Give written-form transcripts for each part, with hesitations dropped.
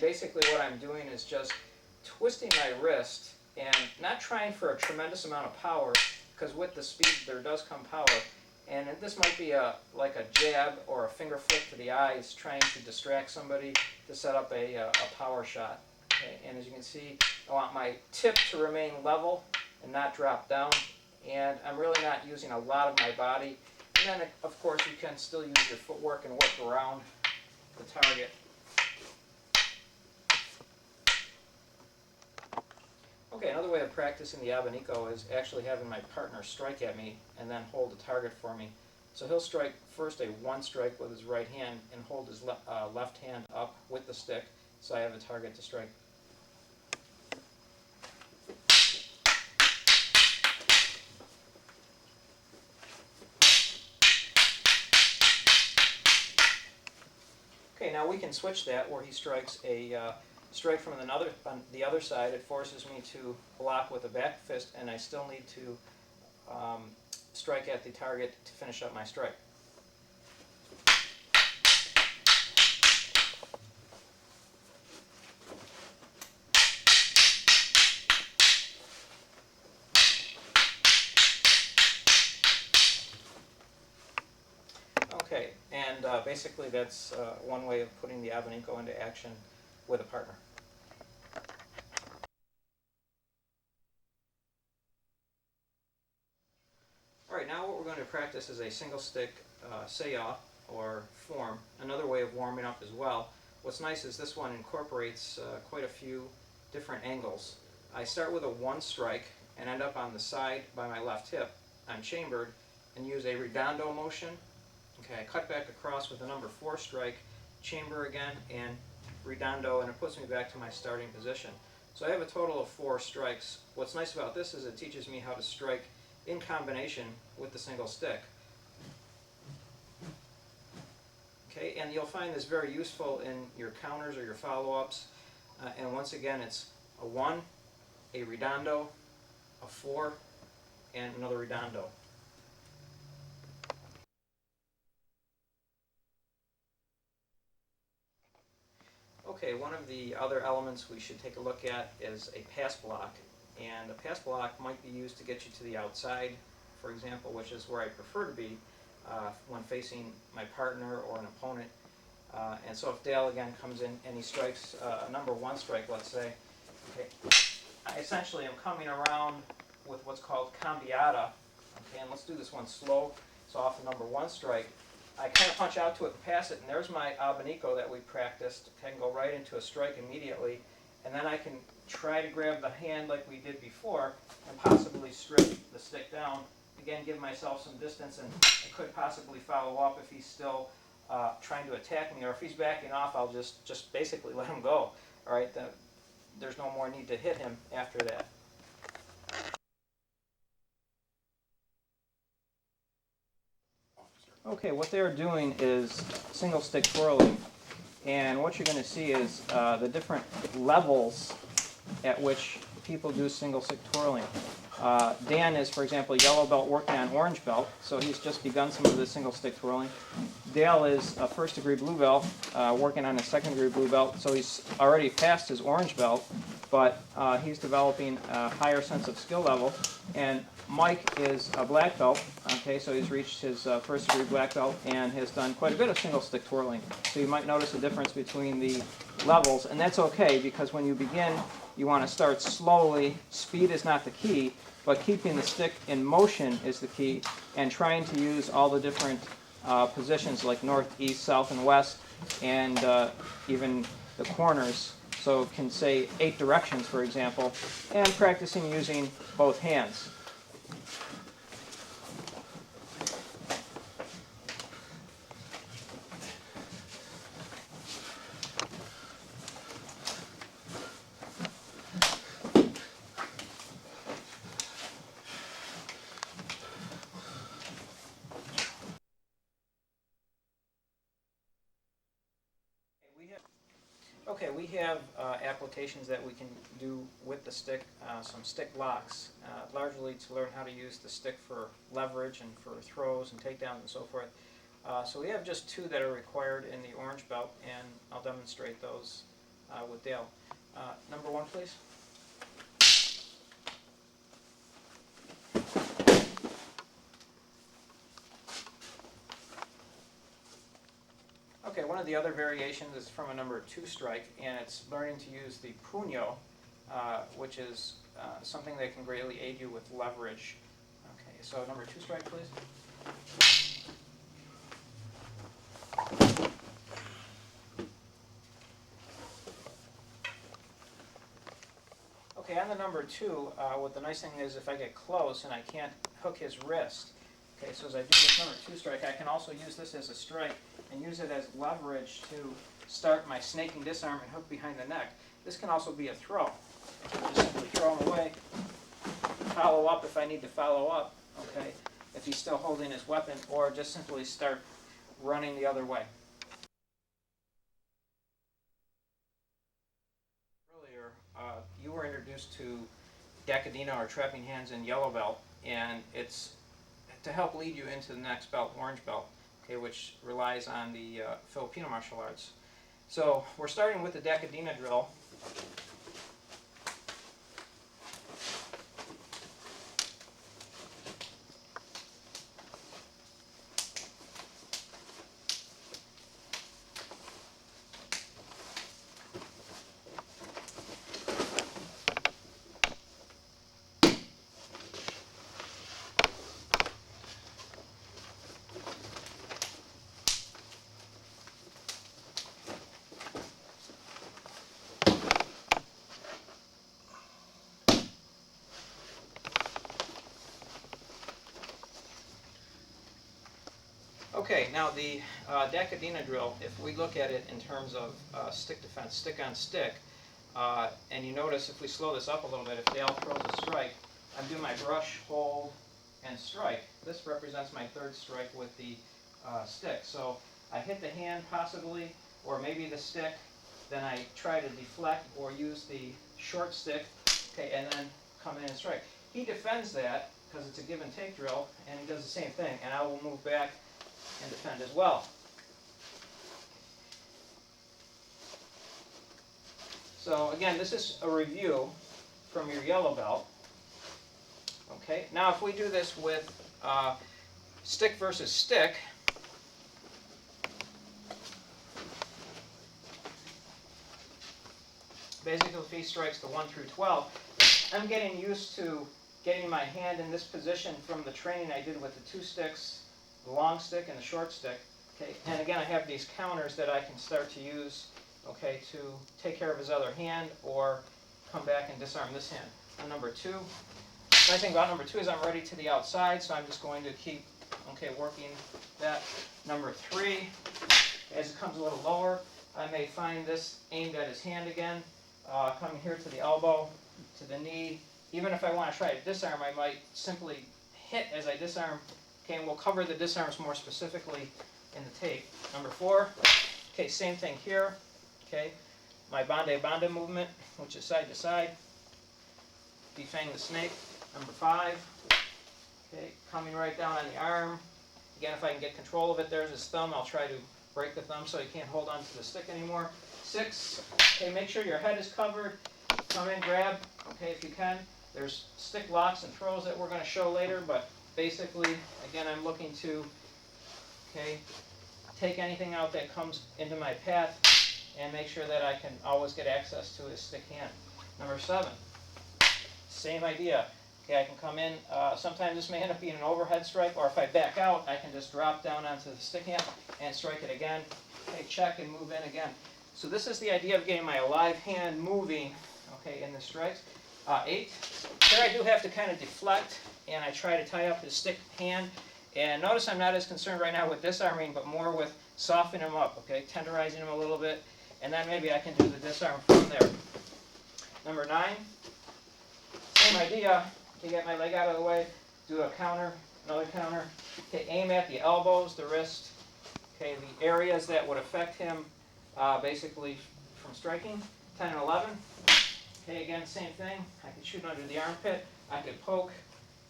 basically what I'm doing is just twisting my wrist and not trying for a tremendous amount of power, because with the speed there does come power. And this might be like a jab or a finger flick to the eyes, trying to distract somebody to set up a power shot. Okay? And as you can see, I want my tip to remain level and not drop down. And I'm really not using a lot of my body. And then, of course, you can still use your footwork and work around the target. Okay, another way of practicing the abanico is actually having my partner strike at me and then hold the target for me. So he'll strike first a one strike with his right hand and hold his left hand up with the stick, so I have a target to strike. Okay, now we can switch that where he strikes a strike from on the other side. It forces me to block with a back fist, and I still need to strike at the target to finish up my strike. Okay, and basically that's one way of putting the abanico into action with a partner. Alright, now what we're going to practice is a single stick say-off or form, another way of warming up as well. What's nice is this one incorporates quite a few different angles. I start with a one strike and end up on the side by my left hip. I'm chambered and use a redondo motion. Okay, I cut back across with a number 4 strike, chamber again, and redondo, and it puts me back to my starting position. So I have a total of 4 strikes. What's nice about this is it teaches me how to strike in combination with the single stick. Okay, and you'll find this very useful in your counters or your follow-ups. And once again, it's a 1, a redondo, a 4, and another redondo. Okay, one of the other elements we should take a look at is a pass block. And a pass block might be used to get you to the outside, for example, which is where I prefer to be when facing my partner or an opponent. And so if Dale again comes in and he strikes a number 1 strike, let's say, okay, I essentially am coming around with what's called cambiata. Okay, and let's do this one slow. So off the number 1 strike, I kind of punch out to it and pass it, and there's my abanico that we practiced. I can go right into a strike immediately, and then I can try to grab the hand like we did before and possibly strip the stick down. Again, give myself some distance, and I could possibly follow up if he's still trying to attack me, or if he's backing off, I'll just basically let him go. All right, there's no more need to hit him after that. Okay, what they're doing is single stick twirling, and what you're going to see is the different levels at which people do single stick twirling. Dan is, for example, yellow belt working on orange belt, so he's just begun some of this single stick twirling. Dale is a first degree blue belt working on a second degree blue belt, so he's already passed his orange belt, but he's developing a higher sense of skill level. And Mike is a black belt, okay, so he's reached his first degree black belt and has done quite a bit of single stick twirling. So you might notice a difference between the levels, and that's okay, because when you begin, you want to start slowly. Speed is not the key, but keeping the stick in motion is the key, and trying to use all the different positions like north, east, south, and west, and even the corners. So it can say 8 directions, for example, and practicing using both hands. Okay, we have applications that we can do with the stick, some stick locks, largely to learn how to use the stick for leverage and for throws and takedowns and so forth. So we have just 2 that are required in the orange belt, and I'll demonstrate those with Dale. Number 1, please. Okay, one of the other variations is from a number 2 strike, and it's learning to use the puño, which is something that can greatly aid you with leverage. Okay, so number 2 strike, please. Okay, on the number 2, what the nice thing is, if I get close and I can't hook his wrist, okay, so as I do this number 2 strike, I can also use this as a strike and use it as leverage to start my snaking disarm and hook behind the neck. This can also be a throw. Just simply throw him away, follow up if I need to follow up, okay, if he's still holding his weapon, or just simply start running the other way. Earlier, you were introduced to Dacadina, or trapping hands, in yellow belt, and it's to help lead you into the next belt, orange belt, okay, which relies on the Filipino martial arts. So we're starting with the Dacadina drill. Okay, now the Dacadina drill, if we look at it in terms of stick defense, stick on stick, and you notice if we slow this up a little bit, if Dale throws a strike, I'm doing my brush, hold, and strike. This represents my 3rd strike with the stick. So I hit the hand possibly, or maybe the stick, then I try to deflect or use the short stick, okay, and then come in and strike. He defends that because it's a give and take drill, and he does the same thing, and I will move back and defend as well. So again, this is a review from your yellow belt. Okay, now if we do this with stick versus stick, basically if he strikes the 1 through 12, I'm getting used to getting my hand in this position from the training I did with the 2 sticks, the long stick and the short stick. Okay, and again I have these counters that I can start to use, okay, to take care of his other hand or come back and disarm this hand. On number 2, the nice thing about number 2 is I'm ready to the outside, so I'm just going to keep, okay, working that. Number 3, as it comes a little lower, I may find this aimed at his hand again, coming here to the elbow, to the knee. Even if I want to try to disarm, I might simply hit as I disarm. Okay, and we'll cover the disarms more specifically in the tape. Number 4, okay, same thing here. Okay, my bande movement, which is side to side. Defang the snake. Number 5, okay, coming right down on the arm. Again, if I can get control of it, there's his thumb. I'll try to break the thumb so he can't hold on to the stick anymore. 6, okay, make sure your head is covered. Come in, grab, okay, if you can. There's stick locks and throws that we're going to show later, but basically, again, I'm looking to, okay, take anything out that comes into my path and make sure that I can always get access to his stick hand. Number 7, same idea. Okay, I can come in. Sometimes this may end up being an overhead strike, or if I back out, I can just drop down onto the stick hand and strike it again. Okay, check and move in again. So this is the idea of getting my alive hand moving, okay, in the strikes. 8, here I do have to kind of deflect, and I try to tie up his stick hand. And notice I'm not as concerned right now with disarming, but more with softening him up, okay, tenderizing him a little bit, and then maybe I can do the disarm from there. Number 9, same idea. Okay, get my leg out of the way, do a counter, another counter. Okay, aim at the elbows, the wrist, okay, the areas that would affect him basically from striking. 10 and 11. Okay, again, same thing. I could shoot under the armpit. I could poke.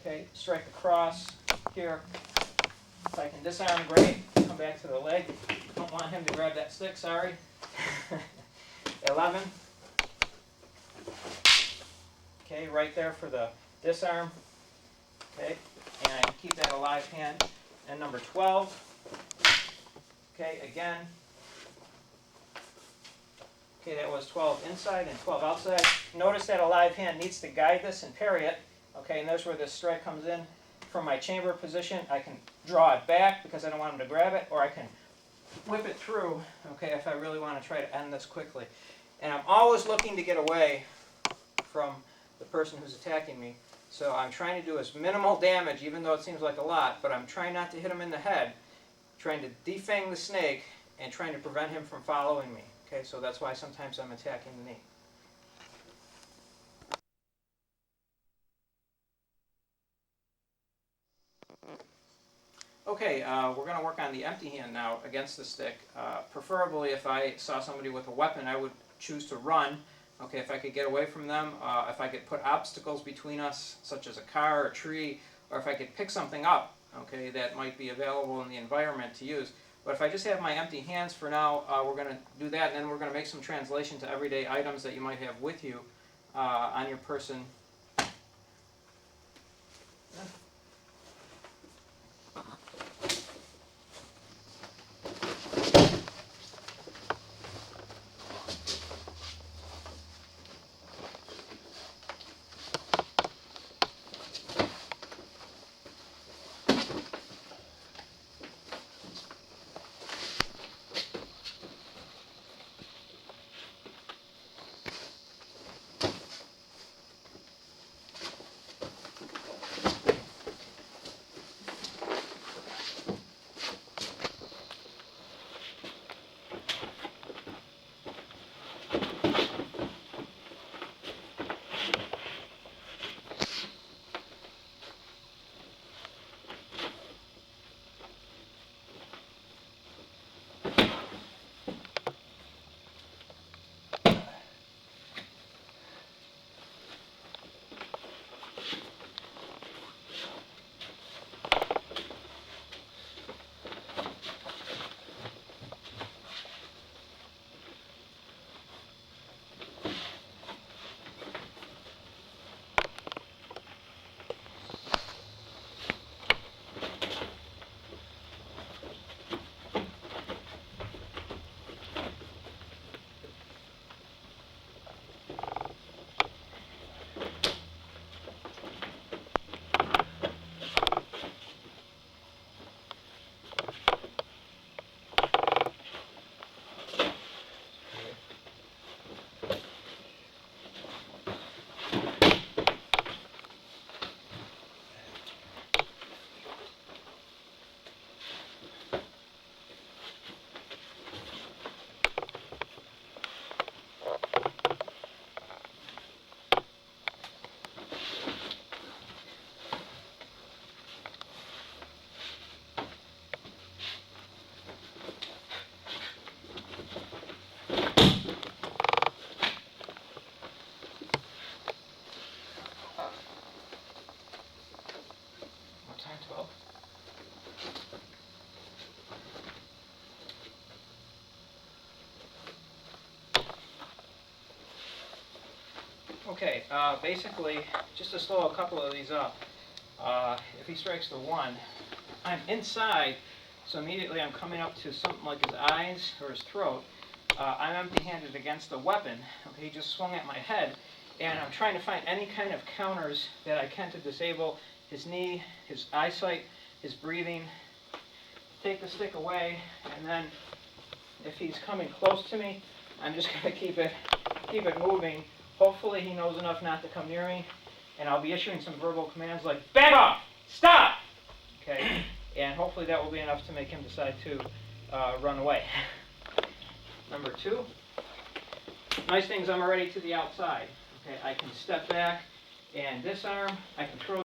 Okay, strike across here. If I can disarm, great. Come back to the leg. Don't want him to grab that stick, sorry. 11. Okay, right there for the disarm. Okay, and I keep that alive hand. And number 12. Okay, again. Okay, that was 12 inside and 12 outside. Notice that a live hand needs to guide this and parry it. Okay, and there's where this strike comes in. From my chamber position, I can draw it back because I don't want him to grab it, or I can whip it through, okay, if I really want to try to end this quickly. And I'm always looking to get away from the person who's attacking me. So I'm trying to do as minimal damage, even though it seems like a lot, but I'm trying not to hit him in the head, trying to defang the snake, and trying to prevent him from following me. Okay, so that's why sometimes I'm attacking the knee. Okay, we're going to work on the empty hand now against the stick. Preferably, if I saw somebody with a weapon, I would choose to run. Okay, if I could get away from them, if I could put obstacles between us, such as a car, a tree, or if I could pick something up, okay, that might be available in the environment to use. But if I just have my empty hands for now, we're going to do that, and then we're going to make some translation to everyday items that you might have with you on your person. Okay, basically, just to slow a couple of these up, if he strikes the 1, I'm inside, so immediately I'm coming up to something like his eyes or his throat. I'm empty-handed against the weapon. Okay, he just swung at my head, and I'm trying to find any kind of counters that I can to disable his knee, his eyesight, his breathing. Take the stick away, and then if he's coming close to me, I'm just going to keep it moving. Hopefully he knows enough not to come near me, and I'll be issuing some verbal commands like, back off, stop! Okay, and hopefully that will be enough to make him decide to run away. Number 2, nice thing is I'm already to the outside. Okay, I can step back and disarm, I can throw